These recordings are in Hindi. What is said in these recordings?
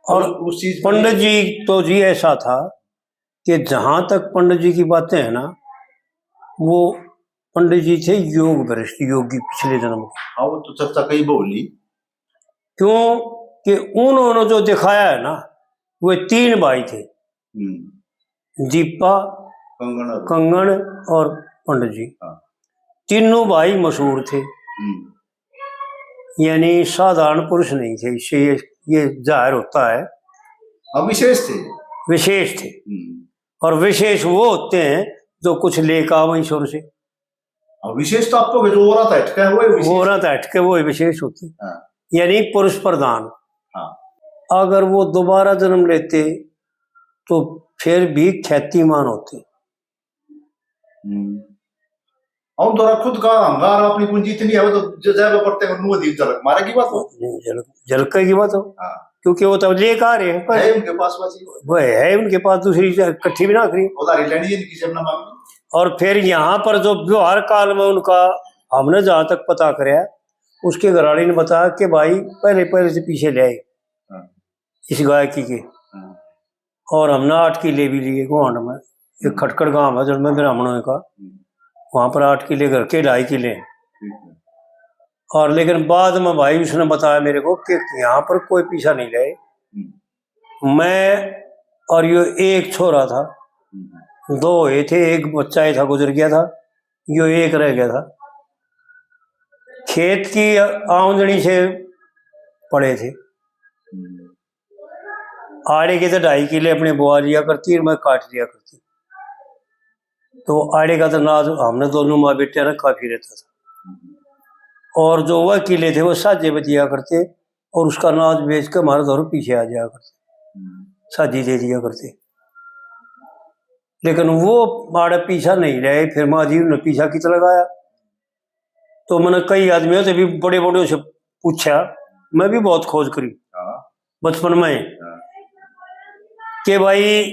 और उस चीज पंडित जी तो जी ऐसा था कि जहां तक पंडित जी की बातें हैं ना, वो पंडित जी थे योग भ्रष्ट, योगी पिछले जन्म के। हाँ वो तो चर्चा कई बोली। क्यों कि उन्होंने जो दिखाया है ना, वे 3 भाई थे, दीपा, कंगन और पंडित जी। हाँ। तीनों भाई मशहूर थे, यानी साधारण पुरुष नहीं थे। इससे ये जाहिर होता है विशेष थे, विशेष थे। और विशेष वो होते हैं जो कुछ लेकर आओ ईश्वर से। विशेष तो आपको जो हो रहा था अटका है वो रहा था अटके, वो विशेष होते। हाँ। यानी पुरुष प्रधान। हाँ। अगर वो दोबारा जन्म लेते तो फिर भी ख्यातिमान होते। हम थोड़ा खुद का अंगार अपनी पूंजी इतनी है, वो तो जैसे पड़ते हैं नुआ दी झलक मारे की बात हो, झलक की बात हो। हाँ। क्योंकि वो तब लेकर आ रहे हैं, है उनके पास वो है उनके पास, दूसरी इकट्ठी भी ना करी उधारी लेनी है किसी अपना मांग। और फिर यहाँ पर जो व्यवहार काल में उनका हमने जहाँ तक पता कराया, उसके घराड़ी ने बताया कि भाई पहले से पीछे ले आए इस गायकी के। और हमने 8 किले भी लिए गुआंड में, एक खटकड़ गांव है जिनमें ब्राह्मणों का, वहां पर 8 किले घर के 2.5 किले। और लेकिन बाद में भाई उसने बताया मेरे को कि यहाँ पर कोई पीछा नहीं ले। मैं और ये एक छोरा था, 2 ये थे, एक बच्चा ही था गुजर गया था, यो एक रह गया था। खेत की आमदनी से पड़े थे। आड़े के तो 2.5 किले अपने बुआ लिया करती और मैं काट लिया करती। तो आड़े का तो नाज हमने दोनों माँ बेटे ना काफी रहता था। और जो वह किले थे वो साजे में दिया करते और उसका नाज बेच कर हमारे दौर पीछे आ जाया करते, साजी दे दिया करते। लेकिन वो माड़ा पीछा नहीं रहे। फिर माँ जी ने पीछा कितना लगाया, तो मैंने कई आदमियों से भी बड़े बड़े से पूछा, मैं भी बहुत खोज करी बचपन में कि भाई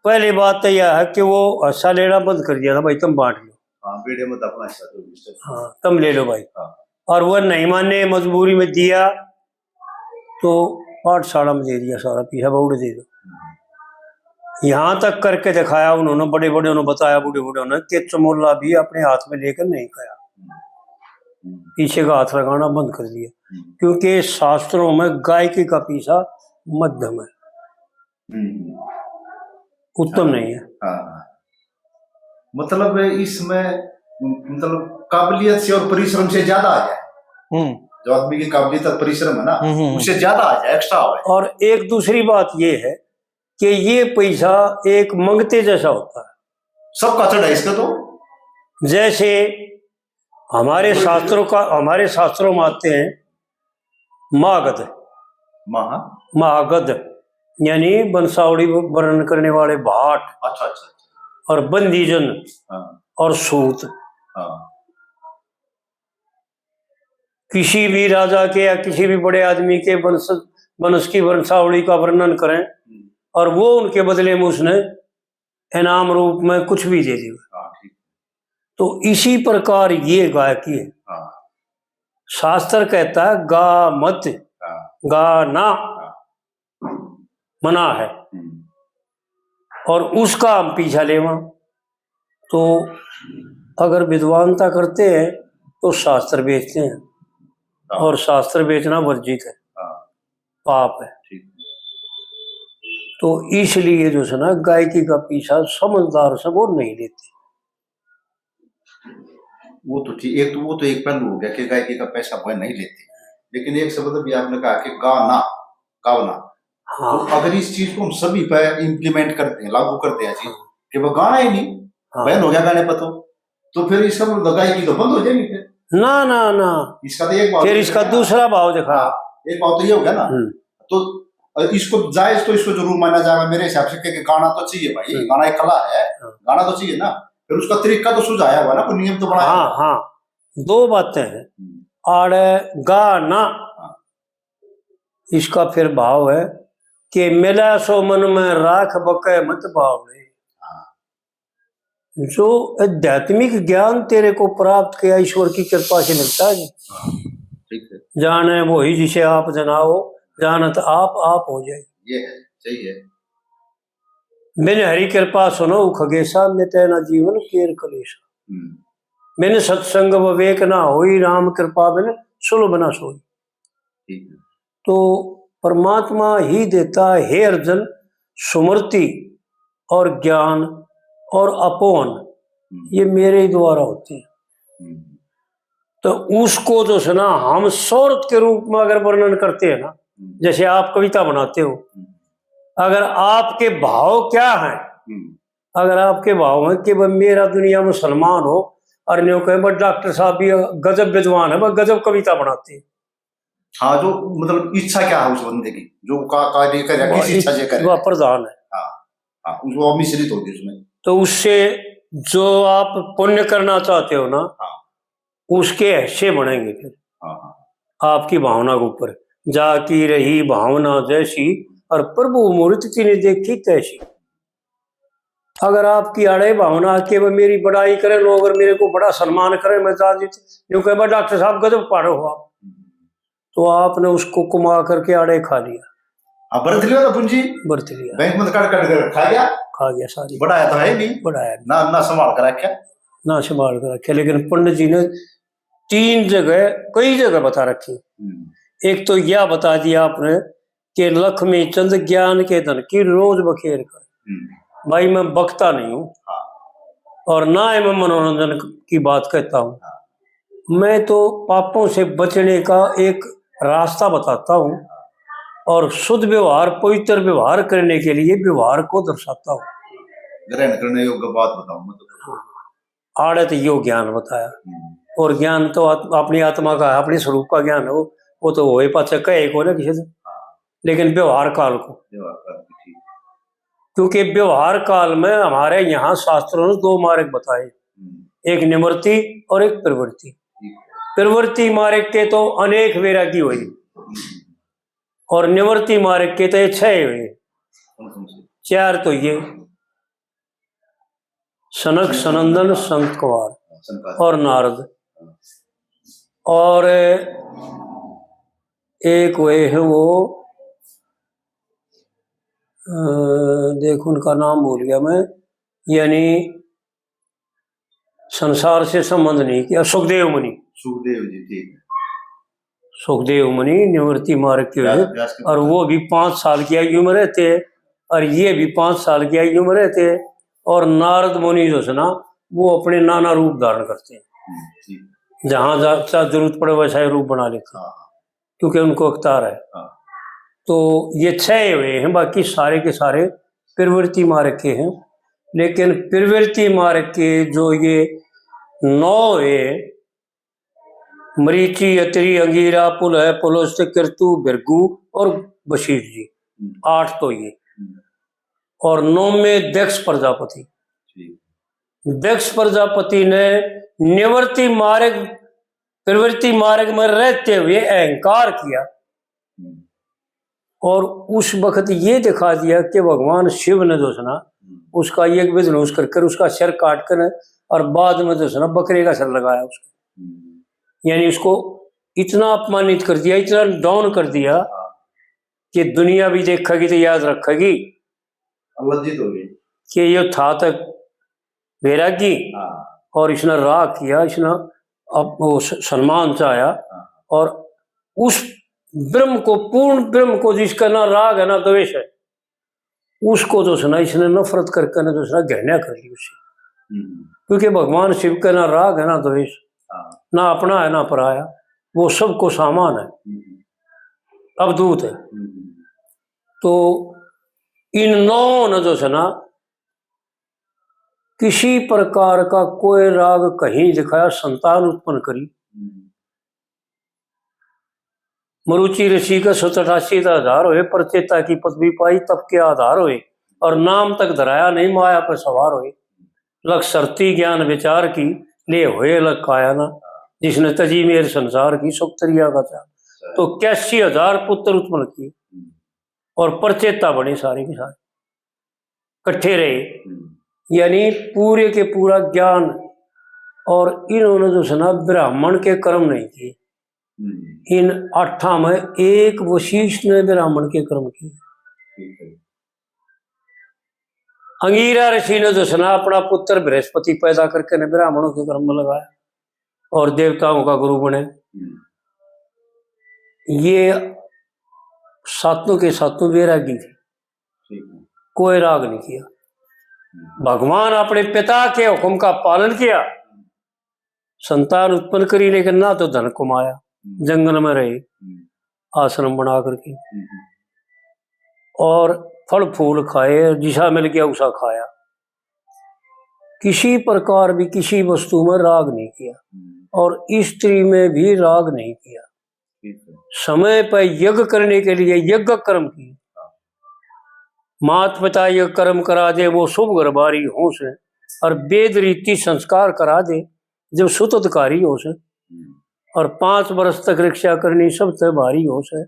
पहली बात तो यह है कि वो हिस्सा लेना बंद कर दिया था, भाई तुम बांट लो, हाँ तुम ले लो भाई। और वह नहीं माने, मजबूरी में दिया तो पाठशाला में दे दिया सारा पीछा, बउड़ दे दो। यहाँ तक करके दिखाया उन्होंने, बड़े बड़े उन्होंने बताया, बूढ़े बूढ़े ने, कि चमोला भी अपने हाथ में लेकर नहीं खाया, पीछे का हाथ लगाना बंद कर दिया। क्योंकि शास्त्रों में गायकी का पीछा मध्यम है, उत्तम नहीं है। मतलब इसमें मतलब काबिलियत से और परिश्रम से ज्यादा आ जाए, जो आदमी की काबिलियत और परिश्रम है ना उससे ज्यादा आ जाए, एक्स्ट्रा हो। और एक दूसरी बात ये है कि ये पैसा एक मंगते जैसा होता है, सबका चढ़ा इसका। तो जैसे हमारे शास्त्रों में आते हैं महागध, महागध यानी बंसावड़ी वर्णन करने वाले भाट। अच्छा। और बंदीजन और सूत। किसी भी राजा के या किसी भी बड़े आदमी के वंश की वंशावली का वर्णन करें और वो उनके बदले में उसने इनाम रूप में कुछ भी दे दिया। तो इसी प्रकार ये गायकी है। शास्त्र कहता है गा मत, गाना मना है, और उसका हम पीछा लेवा। तो अगर विद्वानता करते हैं तो शास्त्र बेचते हैं, और शास्त्र बेचना वर्जित है, पाप है। तो इसलिए जो है ना गायकी का पीछा समझदार से वो नहीं लेते। वो तो ठीक, एक तो वो तो एक पहलू हो गया कि गायकी का पैसा वो नहीं लेते, लेकिन एक शब्द भी आपने कहा कि गाना, गावना। हाँ। तो अगर इस चीज को हम सभी पे इम्प्लीमेंट करते हैं, लागू करते हैं चीज कि वो गाना ही नहीं, बैन हो गया गाने पर, तो फिर इसका गायकी तो बंद हो जाएगी फिर। ना इसका तो एक भाव, फिर इसका दूसरा भाव दिखा। एक भाव तो ये हो गया ना, तो इसको जायज तो इसको जरूर माना जाएगा मेरे हिसाब से कि गाना तो चाहिए भाई, गाना एक कला है, गाना तो चाहिए ना। फिर उसका तरीका तो सुझाया हुआ ना, कोई नियम तो बनाया। हाँ, 2 बातें हैं। और गाना इसका फिर भाव है कि मिला सो मन में राख बके मत बावड़े। जो आध्यात्मिक ज्ञान तेरे को प्राप्त किया ईश्वर की कृपा से मिलता है। जाने वो ही जिसे आप जनाओ, जानत आप हो जाए। ये है, सही है। मैंने हरि कृपा सुनो खगेशा, मिटे न जीवन केर कलेशा। मैंने सत्संग विवेक ना होई, राम कृपा बिन सुलभ न सोई। ठीक है। तो परमात्मा ही देता है हे अर्जुन सुमृति और ज्ञान और अपोहन, ये मेरे ही द्वारा होते हैं। तो उसको जो है ना हम सौरत के रूप में अगर वर्णन करते हैं ना, जैसे आप कविता बनाते हो, अगर आपके भाव क्या हैं, अगर आपके भाव हैं कि वह मेरा दुनिया में सलमान हो, और न्यू कहे बस डॉक्टर साहब भी गजब विद्वान है, वह गजब कविता बनाते हैं। हाँ, जो मतलब इच्छा क्या है उस बंदे की, जो कार्य करे, किस इच्छा से करे, वह प्रधान है। हाँ हाँ, वो मिश्रित होगी उसमें। तो उससे जो आप पुण्य करना चाहते हो ना, हाँ, उसके हिस्से बनेंगे फिर। हाँ, हाँ। आपकी भावना के ऊपर जाकी रही भावना जैसी, और प्रभु मूर्ति ने देखी तैसी। अगर आपकी अड़े भावना के वह मेरी बड़ाई करे, लोग अगर मेरे को बड़ा सम्मान करे, मैं यूं कह डॉक्टर साहब गजब पाड़ो हो आप, तो आपने उसको कुमा करके अड़े खा लिया। हाँ, बरत लिया ना पूंजी, बरत लिया, बैंक में कट कट कर खा गया सारी। बढ़ाया तो है नहीं, बढ़ाया ना ना संभाल कर रखा, ना संभाल कर रखे। लेकिन पंडित जी ने 3 जगह कई जगह बता रखी। एक तो यह बता दिया आपने कि लक्ष्मी चंद ज्ञान के धन की रोज बखेर कर। भाई मैं बकता नहीं हूँ, और ना ही मैं मनोरंजन की बात कहता हूँ, मैं तो पापों से बचने का एक रास्ता बताता हूँ, और शुद्ध व्यवहार पवित्र व्यवहार करने के लिए व्यवहार को दर्शाता हूँ। ग्रहण करने योग्य बात बताऊं मैं तो। आड़त यो ज्ञान बताया, और ज्ञान तो अपनी आत्मा का है, अपने स्वरूप का ज्ञान है, वो तो वही पाचे कहे को ना किसी से, लेकिन व्यवहार काल को, क्योंकि व्यवहार काल में हमारे यहाँ शास्त्रों ने 2 मार्ग बताए, एक निवृत्ति और एक प्रवृत्ति। प्रवृत्ति मार्ग के तो अनेक वैरागी हुई, और निवृत्ति मार्ग के तो 6 हुए। 4 तो ये सनक सनंदन संत कुमार और नारद, और एक वे है वो देखो उनका नाम भूल गया मैं, यानी संसार से संबंध नहीं किया, सुखदेव मुनि। सुखदेव जी, ठीक है। सुखदेव मुनि निवृत्ति मार्ग के हुए, और वो भी 5 साल की आयु में रहते, और ये भी 5 साल की आयु में रहते। और नारद मुनि जो है ना, वो अपने नाना रूप धारण करते हैं, जहां जरूरत पड़े वैसा ही रूप बना लेते हैं, क्योंकि उनको अख्तियार है। तो ये 6 हुए हैं, बाकी सारे के सारे प्रवृत्ति मार्ग के हैं। लेकिन प्रवृत्ति मार्ग के जो ये 9 हुए, मरीचि अत्रि अंगीरा पुल है पुलस्त कृतु भृगु और बशीर जी, 8 तो ये, और 9 में दक्ष प्रजापति। दक्ष प्रजापति ने निवृत्ति मार्ग प्रवृत्ति मार्ग में रहते हुए अहंकार किया, और उस वक्त ये दिखा दिया कि भगवान शिव ने जो है ना उसका एक विध्वंस कर उसका सिर काट कर, और बाद में जो है ना बकरे का सिर लगाया उसको, यानी उसको इतना अपमानित कर दिया, इतना डाउन कर दिया कि दुनिया भी देखेगी तो याद रखेगी कि ये था तक वैरागी, और इसने राग किया, इसने अब वो सम्मान चाहा, और उस ब्रह्म को, पूर्ण ब्रह्म को जिसका ना राग है ना द्वेष है, उसको जो है ना इसने नफरत करके ना जो है ना घृणा कर ली उससे। क्योंकि भगवान शिव का ना राग है ना द्वेष, ना अपना है ना पराया, वो सबको सामान है, अवधूत है। तो इन 9 ने जो है ना किसी प्रकार का कोई राग कहीं दिखाया, संतान उत्पन्न करी। मरुचि ऋषि का 87,000 हुए, परचेता की पदवी पाई तब के आधार हुए, और नाम तक धराया नहीं माया पर सवार हुए। लख सरती ज्ञान विचार की ले हुए लग काया ना, जिसने तजी मेर संसार की सुक्तरिया का था। तो 81,000 पुत्र उत्पन्न किए, और परचेता बने सारे के सारे इकट्ठे रहे, यानी पूरे के पूरा ज्ञान। और इन्होंने जो है ना ब्राह्मण के कर्म नहीं किए, इन 8 में एक वशिष्ठ ने ब्राह्मण के कर्म किए, ठीक है। अंगीरा ऋषि ने जो सुना अपना पुत्र बृहस्पति पैदा करके ने ब्राह्मणों के कर्म में लगाया और देवताओं का गुरु बने। ये सातों के सातों वैरागी थे, ठीक है। कोई राग नहीं किया। भगवान अपने पिता के हुक्म का पालन किया, संतान उत्पन्न करी, लेकिन ना तो धन कमाया, जंगल में रहे आश्रम बना करके, और फल फूल खाए, जिसा मिल गया उसा खाया। किसी प्रकार भी किसी वस्तु में राग नहीं किया और स्त्री में भी राग नहीं किया। समय पर यज्ञ करने के लिए यज्ञ कर्म किए। मात पिता यज्ञ कर्म करा दे वो शुभ गर्भारी हो से, और वेद रीति संस्कार करा दे जब सुतधिकारी हो से, और 5 वर्ष तक रक्षा करनी सबसे भारी हो से,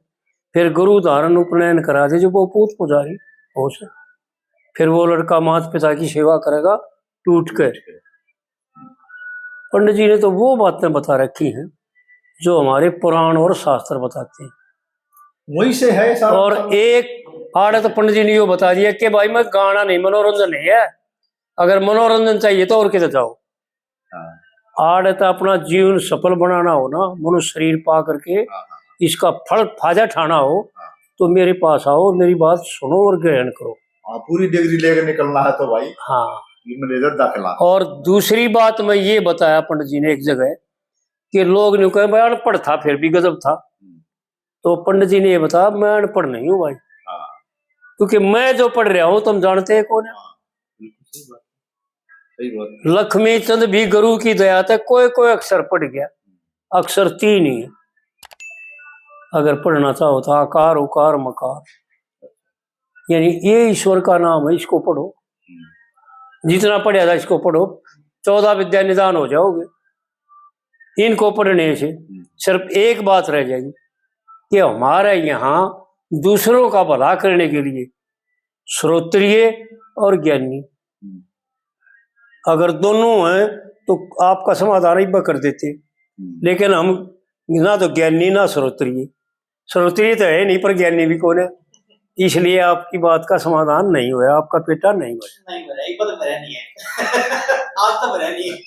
फिर गुरु धारण उपनयन करा दे जब वो पूत पुजारी हो से, फिर वो लड़का माता पिता की सेवा करेगा टूट कर। पंडित जी ने तो वो बातें बता रखी हैं जो हमारे पुराण और शास्त्र बताते हैं, वही से है सारा। और एक आड़े तो पंडित जी ने यो बता दिया कि भाई मैं गाना नहीं, मनोरंजन नहीं है, अगर मनोरंजन चाहिए तो और किधर जाओ। आड़े तो अपना जीवन सफल बनाना हो ना, मनुष्य शरीर पा करके इसका फल फायदा ठाना हो तो मेरे पास आओ, मेरी बात सुनो और ग्रहण करो। पूरी डिग्री लेकर निकलना है तो भाई हाँ। दाखिला। और दूसरी बात मैं ये बताया पंडित जी ने एक जगह कि लोग ने कहा भाई अनपढ़ था फिर भी गजब था, तो पंडित जी ने ये बताया मैं अनपढ़ नहीं हूँ भाई, क्योंकि मैं जो पढ़ रहा हूँ तुम जानते हैं कौन है। लक्ष्मी चंद भी गुरु की दया तक कोई कोई अक्षर पढ़ गया, अक्षर 3 ही है। अगर पढ़ना चाहो तो आकार उकार मकार, यानी ये ईश्वर का नाम है, इसको पढ़ो, जितना पढ़ा था इसको पढ़ो, 14 विद्या निदान हो जाओगे। इनको पढ़ने से सिर्फ एक बात रह जाएगी कि हमारे यहाँ दूसरों का भला करने के लिए श्रोत्रिय और ज्ञानी अगर दोनों हैं तो आपका समाधान ही कर देते, लेकिन हम ना तो ज्ञानी ना श्रोत्रिय। श्रोत्रिय तो है नहीं पर ज्ञानी भी कौन है, इसलिए आपकी बात का समाधान नहीं हुआ, आपका पेटा नहीं हुआ। नहीं है आज तो भरा नहीं है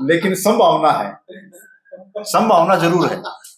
लेकिन संभावना है, संभावना जरूर है।